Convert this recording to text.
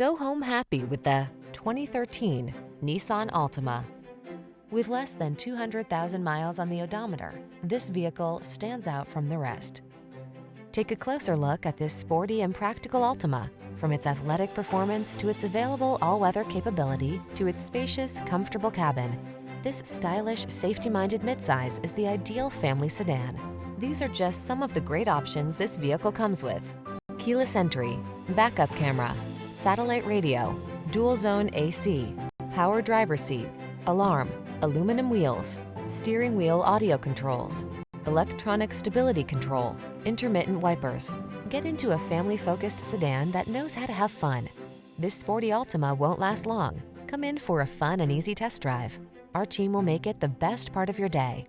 Go home happy with the 2013 Nissan Altima. With less than 200,000 miles on the odometer, this vehicle stands out from the rest. Take a closer look at this sporty and practical Altima. From its athletic performance to its available all-weather capability to its spacious, comfortable cabin, this stylish, safety-minded midsize is the ideal family sedan. These are just some of the great options this vehicle comes with: keyless entry, backup camera, satellite radio, dual-zone AC, power driver's seat, alarm, aluminum wheels, steering wheel audio controls, electronic stability control, intermittent wipers. Get into a family-focused sedan that knows how to have fun. This sporty Altima won't last long. Come in for a fun and easy test drive. Our team will make it the best part of your day.